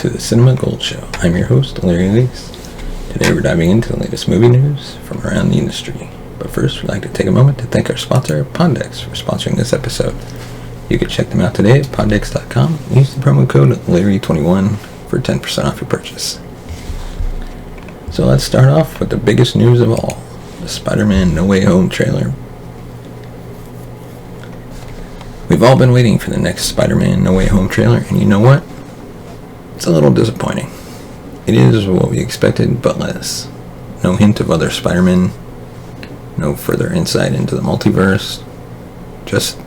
to the Cinema Gold Show. I'm your host, Larry Lees. Today we're diving into the latest movie news from around the industry. But first, we'd like to take a moment to thank our sponsor, Pondex, for sponsoring this episode. You can check them out today at pondex.com and use the promo code Larry21 for 10% off your purchase. So let's start off with the biggest news of all, the Spider-Man No Way Home trailer. We've all been waiting for the next Spider-Man No Way Home trailer, and you know what? It's a little disappointing. It is what we expected, but less. No hint of other Spider-Man, no further insight into the multiverse, just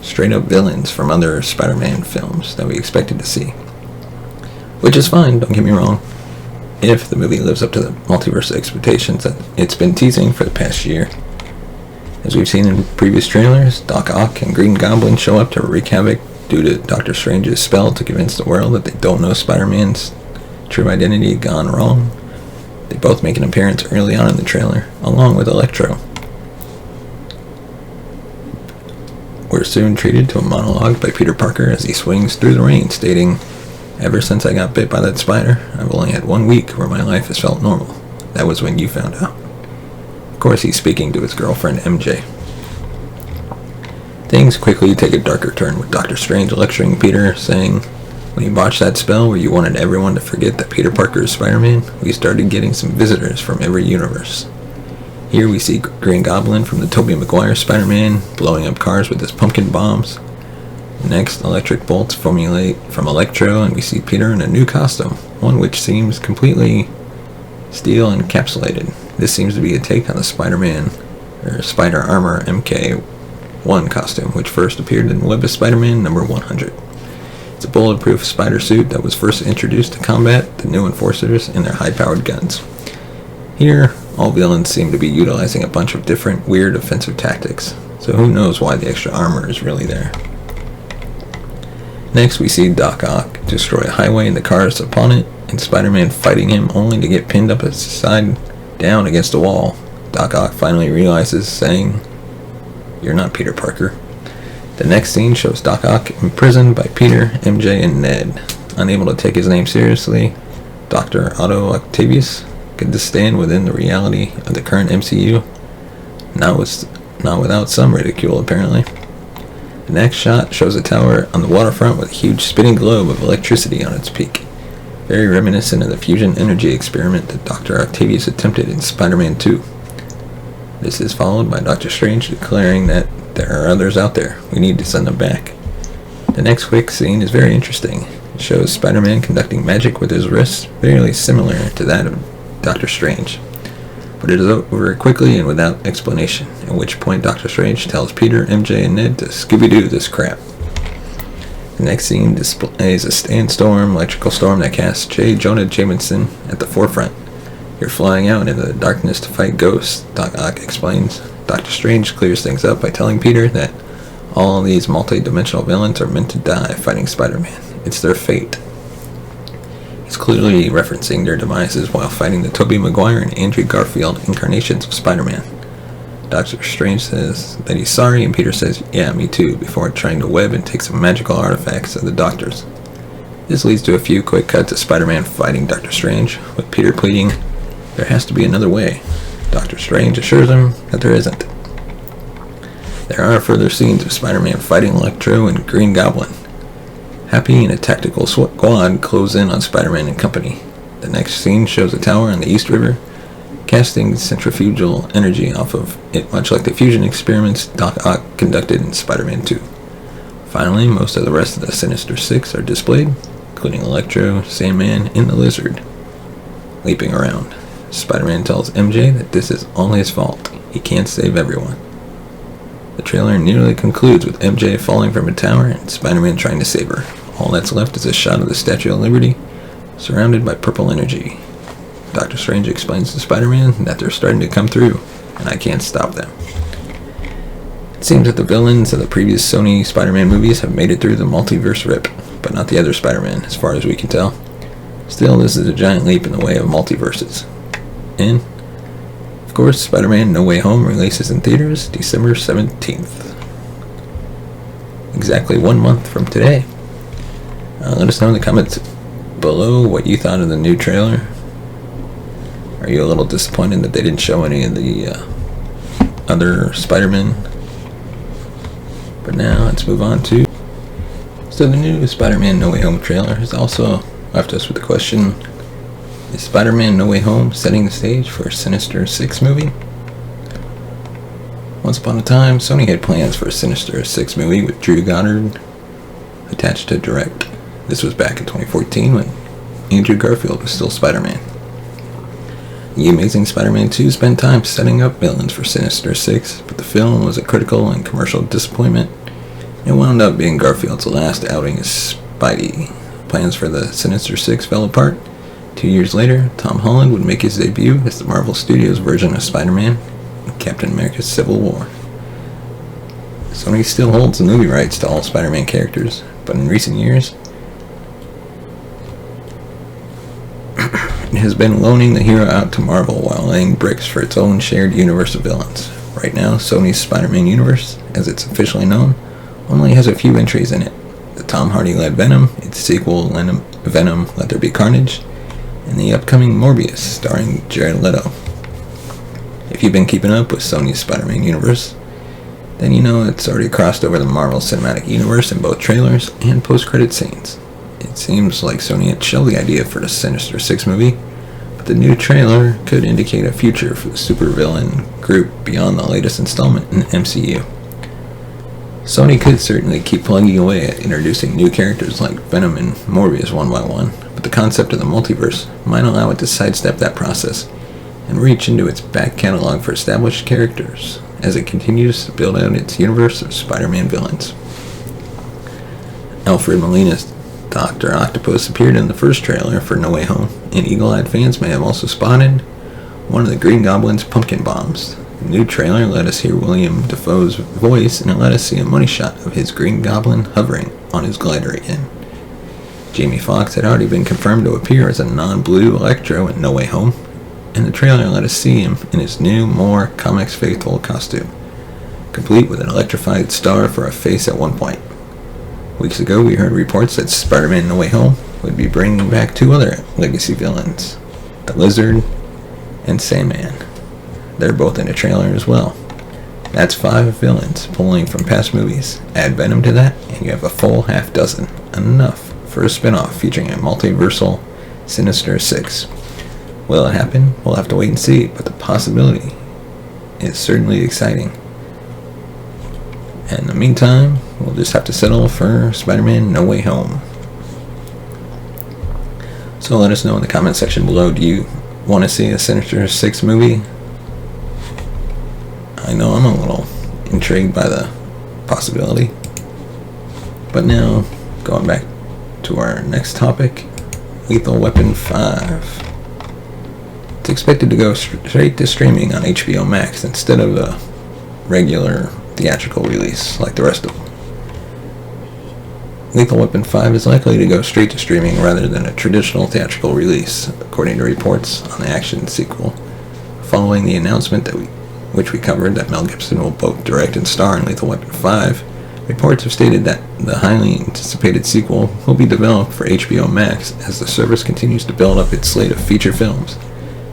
straight up villains from other Spider-Man films that we expected to see. Which is fine, don't get me wrong, if the movie lives up to the multiverse expectations that it's been teasing for the past year. As we've seen in previous trailers, Doc Ock and Green Goblin show up to wreak havoc due to Doctor Strange's spell to convince the world that they don't know Spider-Man's true identity gone wrong. They both make an appearance early on in the trailer, along with Electro. We're soon treated to a monologue by Peter Parker as he swings through the rain, stating, "Ever since I got bit by that spider, I've only had 1 week where my life has felt normal. That was when you found out." Of course, he's speaking to his girlfriend, MJ. Things quickly take a darker turn with Doctor Strange lecturing Peter, saying, "When you botched that spell where you wanted everyone to forget that Peter Parker is Spider-Man, we started getting some visitors from every universe." Here we see Green Goblin from the Tobey Maguire Spider-Man blowing up cars with his pumpkin bombs. Next, electric bolts formulate from Electro, and we see Peter in a new costume, one which seems completely steel encapsulated. This seems to be a take on the Spider-Man, or Spider Armor MK1 costume, which first appeared in Web of Spider-Man number 100. It's a bulletproof spider suit that was first introduced to combat the new enforcers and their high-powered guns. Here, all villains seem to be utilizing a bunch of different weird offensive tactics, so who knows why the extra armor is really there. Next, we see Doc Ock destroy a highway and the cars upon it, and Spider-Man fighting him only to get pinned up his side down against a wall. Doc Ock finally realizes, saying, "You're not Peter Parker." The next scene shows Doc Ock imprisoned by Peter, MJ, and Ned. Unable to take his name seriously, Dr. Otto Octavius could stand within the reality of the current MCU, not without some ridicule apparently. The next shot shows a tower on the waterfront with a huge spinning globe of electricity on its peak, very reminiscent of the fusion energy experiment that Dr. Octavius attempted in Spider-Man 2. This is followed by Doctor Strange declaring that there are others out there, we need to send them back. The next quick scene is very interesting. It shows Spider-Man conducting magic with his wrists, very similar to that of Doctor Strange. But it is over quickly and without explanation, at which point Doctor Strange tells Peter, MJ, and Ned to Scooby-Doo this crap. The next scene displays a sandstorm, electrical storm that casts J. Jonah Jameson at the forefront. "You're flying out into the darkness to fight ghosts," Doc Ock explains. Doctor Strange clears things up by telling Peter that all these multi-dimensional villains are meant to die fighting Spider-Man. It's their fate. He's clearly referencing their demises while fighting the Tobey Maguire and Andrew Garfield incarnations of Spider-Man. Doctor Strange says that he's sorry, and Peter says, "Yeah, me too," before trying to web and take some magical artifacts of the Doctors. This leads to a few quick cuts of Spider-Man fighting Doctor Strange, with Peter pleading, "There has to be another way." Doctor Strange assures him that there isn't. There are further scenes of Spider-Man fighting Electro and Green Goblin. Happy and a tactical squad close in on Spider-Man and company. The next scene shows a tower on the East River, casting centrifugal energy off of it, much like the fusion experiments Doc Ock conducted in Spider-Man 2. Finally, most of the rest of the Sinister Six are displayed, including Electro, Sandman, and the Lizard, leaping around. Spider-Man tells MJ that this is all his fault. He can't save everyone. The trailer nearly concludes with MJ falling from a tower and Spider-Man trying to save her. All that's left is a shot of the Statue of Liberty, surrounded by purple energy. Doctor Strange explains to Spider-Man that they're starting to come through, and I can't stop them. It seems that the villains of the previous Sony Spider-Man movies have made it through the multiverse rip, but not the other Spider-Man, as far as we can tell. Still, this is a giant leap in the way of multiverses. And, of course, Spider-Man No Way Home releases in theaters December 17th. Exactly 1 month from today. Let us know in the comments below what you thought of the new trailer. Are you a little disappointed that they didn't show any of the other Spider-Man? But now let's move on to... So the new Spider-Man No Way Home trailer has also left us with the question, is Spider-Man No Way Home setting the stage for a Sinister Six movie? Once upon a time, Sony had plans for a Sinister Six movie with Drew Goddard attached to direct. This was back in 2014 when Andrew Garfield was still Spider-Man. The Amazing Spider-Man 2 spent time setting up villains for Sinister Six, but the film was a critical and commercial disappointment. It wound up being Garfield's last outing as Spidey. Plans for the Sinister Six fell apart. 2 years later, Tom Holland would make his debut as the Marvel Studios version of Spider-Man in Captain America's Civil War. Sony still holds the movie rights to all Spider-Man characters, but in recent years, it has been loaning the hero out to Marvel while laying bricks for its own shared universe of villains. Right now, Sony's Spider-Man universe, as it's officially known, only has a few entries in it. The Tom Hardy-led Venom, its sequel Venom Let There Be Carnage, and the upcoming Morbius, starring Jared Leto. If you've been keeping up with Sony's Spider-Man universe, then you know it's already crossed over the Marvel Cinematic Universe in both trailers and post-credit scenes. It seems like Sony had shelved the idea for the Sinister Six movie, but the new trailer could indicate a future for the supervillain group beyond the latest installment in the MCU. Sony could certainly keep plugging away at introducing new characters like Venom and Morbius one by one, but the concept of the multiverse might allow it to sidestep that process and reach into its back catalog for established characters as it continues to build out its universe of Spider-Man villains. Alfred Molina's Dr. Octopus appeared in the first trailer for No Way Home, and eagle-eyed fans may have also spotted one of the Green Goblin's pumpkin bombs. The new trailer let us hear William Dafoe's voice, and it let us see a money shot of his Green Goblin hovering on his glider again. Jamie Foxx had already been confirmed to appear as a non-blue Electro in No Way Home, and the trailer let us see him in his new, more comics-faithful costume, complete with an electrified star for a face at one point. Weeks ago, we heard reports that Spider-Man No Way Home would be bringing back two other legacy villains, the Lizard and Sandman. They're both in a trailer as well. That's 5 villains pulling from past movies. Add Venom to that, and you have a full half dozen. Enough for a spin-off featuring a multiversal Sinister Six. Will it happen? We'll have to wait and see, but the possibility is certainly exciting. And in the meantime, we'll just have to settle for Spider-Man No Way Home. So let us know in the comment section below, do you want to see a Sinister Six movie? I know I'm a little intrigued by the possibility. But now, going back to our next topic, Lethal Weapon 5. It's expected to go straight to streaming on HBO Max instead of a regular theatrical release like the rest of them. Lethal Weapon 5 is likely to go straight to streaming rather than a traditional theatrical release, according to reports on the action sequel. Following the announcement which we covered that Mel Gibson will both direct and star in Lethal Weapon 5, reports have stated that the highly anticipated sequel will be developed for HBO Max as the service continues to build up its slate of feature films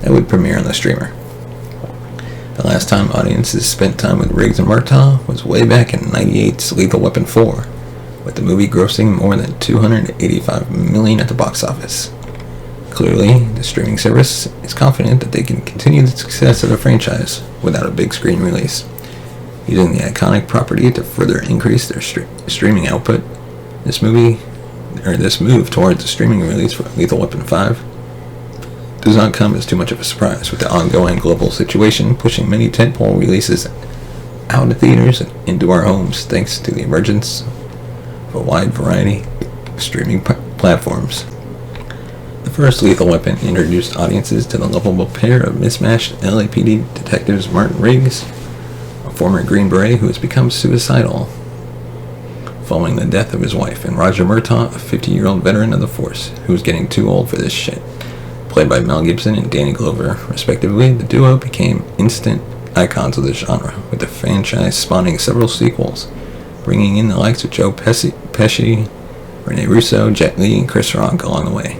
that would premiere on the streamer. The last time audiences spent time with Riggs and Murtaugh was way back in '98's Lethal Weapon 4, with the movie grossing more than $285 million at the box office. Clearly, the streaming service is confident that they can continue the success of the franchise without a big screen release. Using the iconic property to further increase their streaming output, this move towards a streaming release for Lethal Weapon 5 does not come as too much of a surprise, with the ongoing global situation pushing many tentpole releases out of theaters and into our homes thanks to the emergence of a wide variety of streaming platforms. The first Lethal Weapon introduced audiences to the lovable pair of mismatched LAPD detectives Martin Riggs, a former Green Beret who has become suicidal following the death of his wife, and Roger Murtaugh, a 50-year-old veteran of the force who was getting too old for this shit. Played by Mel Gibson and Danny Glover, respectively, the duo became instant icons of the genre, with the franchise spawning several sequels, bringing in the likes of Joe Pesci, Rene Russo, Jet Li, and Chris Rock along the way.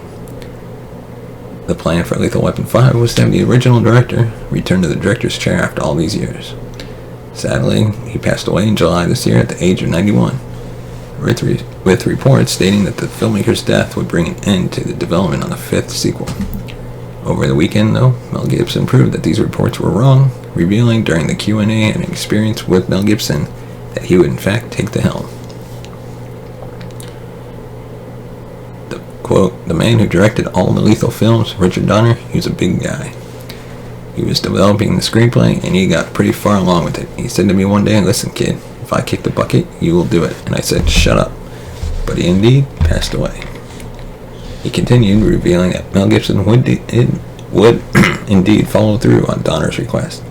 The plan for Lethal Weapon 5 was to have the original director return to the director's chair after all these years. Sadly, he passed away in July this year at the age of 91, with reports stating that the filmmaker's death would bring an end to the development on the fifth sequel. Over the weekend, though, Mel Gibson proved that these reports were wrong, revealing during the Q&A an experience with Mel Gibson that he would in fact take the helm. Quote, the man who directed all the Lethal films, Richard Donner, he was a big guy. He was developing the screenplay, and he got pretty far along with it. He said to me one day, listen kid, if I kick the bucket, you will do it. And I said, shut up. But he indeed passed away. He continued, revealing that Mel Gibson would indeed follow through on Donner's request.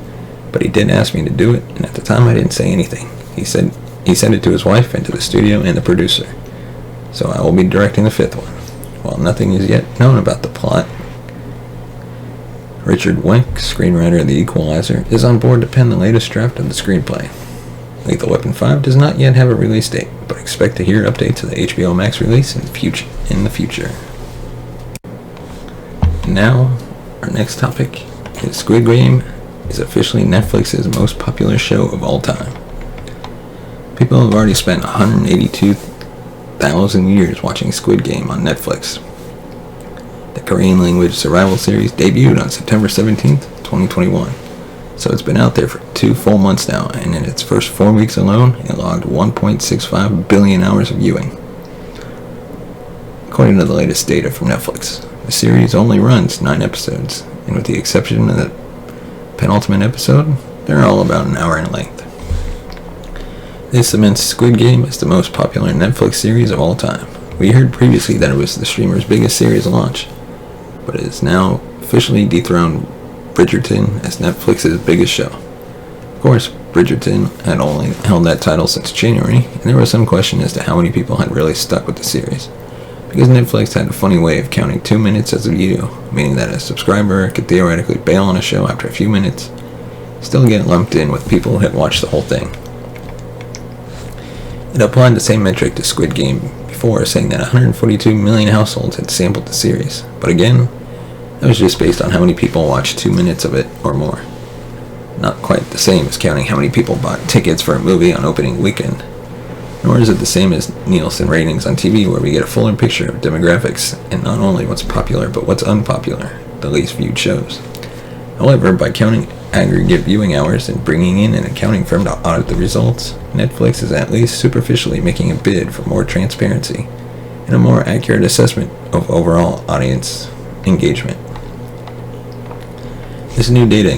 But he did ask me to do it, and at the time I didn't say anything. He sent it to his wife and to the studio and the producer. So I will be directing the fifth one. While nothing is yet known about the plot, Richard Wenk, screenwriter of The Equalizer, is on board to pen the latest draft of the screenplay. Lethal Weapon 5 does not yet have a release date, but expect to hear updates of the HBO Max release in the future. Now, our next topic is Squid Game is officially Netflix's most popular show of all time. People have already spent 182,000 years watching Squid Game on Netflix. The Korean language survival series debuted on September 17th, 2021, so it's been out there for 2 full months now, and in its first 4 weeks alone, it logged 1.65 billion hours of viewing. According to the latest data from Netflix, the series only runs 9 episodes, and with the exception of the penultimate episode, they're all about an hour in length. This cements Squid Game as the most popular Netflix series of all time. We heard previously that it was the streamer's biggest series launch, but it has now officially dethroned Bridgerton as Netflix's biggest show. Of course, Bridgerton had only held that title since January, and there was some question as to how many people had really stuck with the series, because Netflix had a funny way of counting 2 minutes as a view, meaning that a subscriber could theoretically bail on a show after a few minutes, still get lumped in with people who had watched the whole thing. It applied the same metric to Squid Game before, saying that 142 million households had sampled the series, but again, that was just based on how many people watched 2 minutes of it or more. Not quite the same as counting how many people bought tickets for a movie on opening weekend, nor is it the same as Nielsen ratings on TV, where we get a fuller picture of demographics and not only what's popular but what's unpopular, the least viewed shows. However, by counting aggregate viewing hours and bringing in an accounting firm to audit the results, Netflix is at least superficially making a bid for more transparency and a more accurate assessment of overall audience engagement. This new data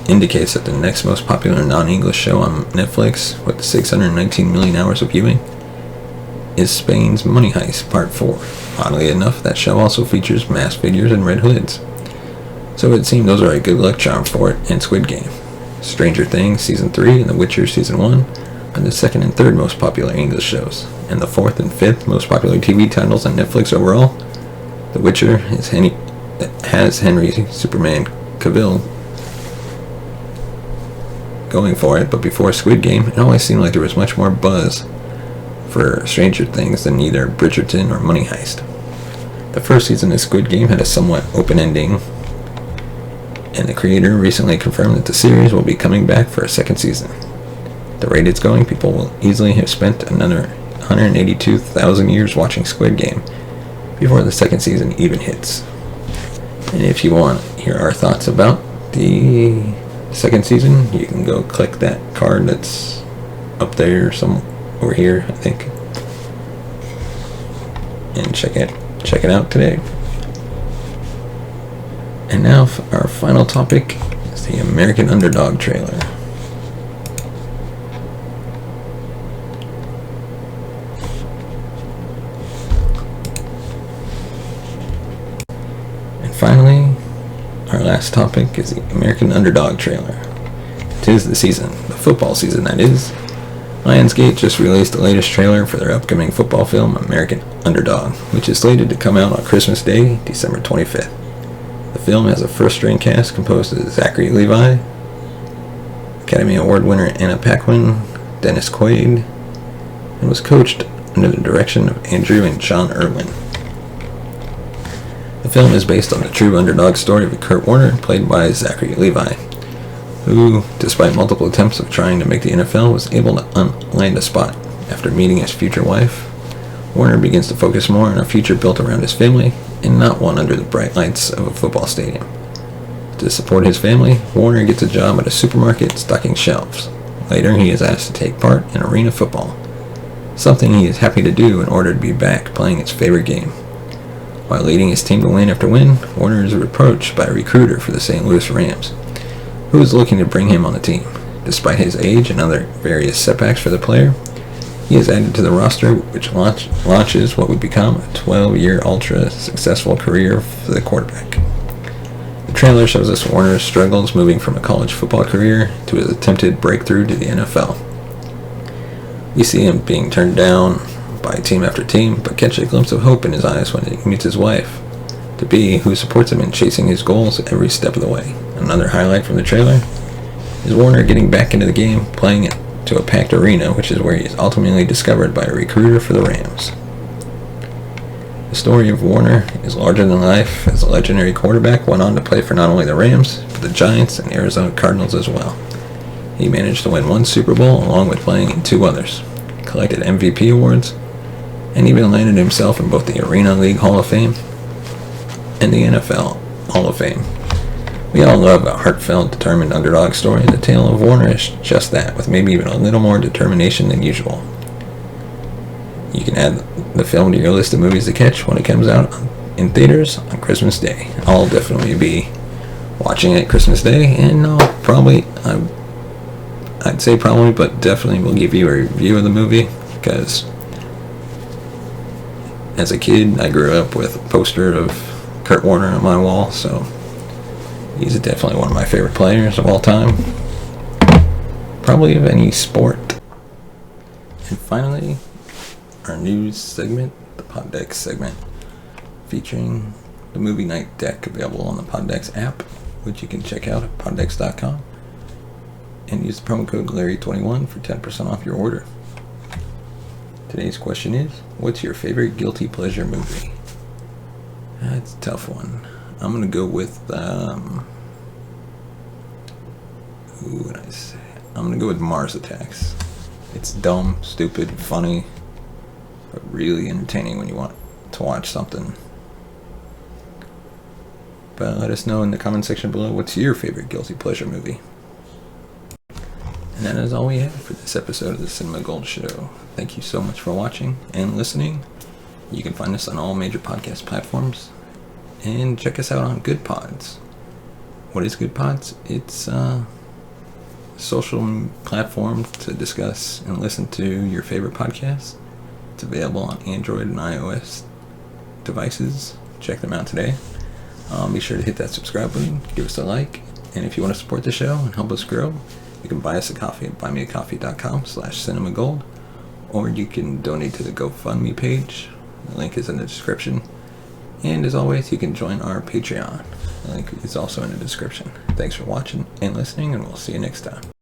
indicates that the next most popular non-English show on Netflix, with 619 million hours of viewing, is Spain's Money Heist Part 4. Oddly enough, that show also features masked figures and red hoods, so it would seem those are a good luck charm for it and Squid Game. Stranger Things Season 3 and The Witcher Season 1 are the second and third most popular English shows, and the fourth and fifth most popular TV titles on Netflix overall. The Witcher has Henry Superman Cavill going for it, but before Squid Game, it always seemed like there was much more buzz for Stranger Things than either Bridgerton or Money Heist. The first season of Squid Game had a somewhat open ending, and the creator recently confirmed that the series will be coming back for a second season. At the rate it's going, people will easily have spent another 182,000 years watching Squid Game before the second season even hits. And if you want to hear our thoughts about the second season, you can go click that card that's up there over here, I think, and check it out today. And now our final topic is the American Underdog trailer. And finally, our last topic is the American Underdog trailer. It is the season, the football season that is. Lionsgate just released the latest trailer for their upcoming football film, American Underdog, which is slated to come out on Christmas Day, December 25th. The film has a first-string cast composed of Zachary Levi, Academy Award winner Anna Paquin, Dennis Quaid, and was coached under the direction of Andrew and John Irwin. The film is based on the true underdog story of Kurt Warner, played by Zachary Levi, who, despite multiple attempts of trying to make the NFL, was able to land a spot. After meeting his future wife, Warner begins to focus more on a future built around his family and not one under the bright lights of a football stadium. To support his family, Warner gets a job at a supermarket stocking shelves. Later, he is asked to take part in arena football, something he is happy to do in order to be back playing his favorite game. While leading his team to win after win, Warner is approached by a recruiter for the St. Louis Rams, who is looking to bring him on the team. Despite his age and other various setbacks for the player, he is added to the roster, which launches what would become a 12-year ultra-successful career for the quarterback. The trailer shows us Warner's struggles moving from a college football career to his attempted breakthrough to the NFL. We see him being turned down by team after team, but catch a glimpse of hope in his eyes when he meets his wife, to be, who supports him in chasing his goals every step of the way. Another highlight from the trailer is Warner getting back into the game, playing it to a packed arena, which is where he is ultimately discovered by a recruiter for the Rams. The story of Warner is larger than life, as a legendary quarterback went on to play for not only the Rams, but the Giants and Arizona Cardinals as well. He managed to win one Super Bowl along with playing in two others, collected MVP awards, and even landed himself in both the Arena League Hall of Fame and the NFL Hall of Fame. We all love a heartfelt, determined underdog story, and the tale of Warner is just that, with maybe even a little more determination than usual. You can add the film to your list of movies to catch when it comes out in theaters on Christmas Day. I'll definitely be watching it Christmas Day, and I'd say probably, but definitely will give you a review of the movie, because as a kid, I grew up with a poster of Kurt Warner on my wall, so he's definitely one of my favorite players of all time. Probably of any sport. And finally, our news segment, the Poddex segment, featuring the movie night deck available on the Poddex app, which you can check out at poddex.com, and use the promo code Larry21 for 10% off your order. Today's question is, what's your favorite guilty pleasure movie? That's a tough one. I'm going to go with, who would I say? I'm going to go with Mars Attacks. It's dumb, stupid, funny, but really entertaining when you want to watch something. But let us know in the comment section below, what's your favorite guilty pleasure movie? And that is all we have for this episode of the Cinema Gold Show. Thank you so much for watching and listening. You can find us on all major podcast platforms. And check us out on Good Pods. What is Good Pods? It's a social platform to discuss and listen to your favorite podcasts. It's available on Android and iOS devices. Check them out today. Be sure to hit that subscribe button, give us a like, and if you want to support the show and help us grow, you can buy us a coffee at buymeacoffee.com/cinemagold, or you can donate to the GoFundMe page. The link is in the description. And as always, you can join our Patreon. The link is also in the description. Thanks for watching and listening, and we'll see you next time.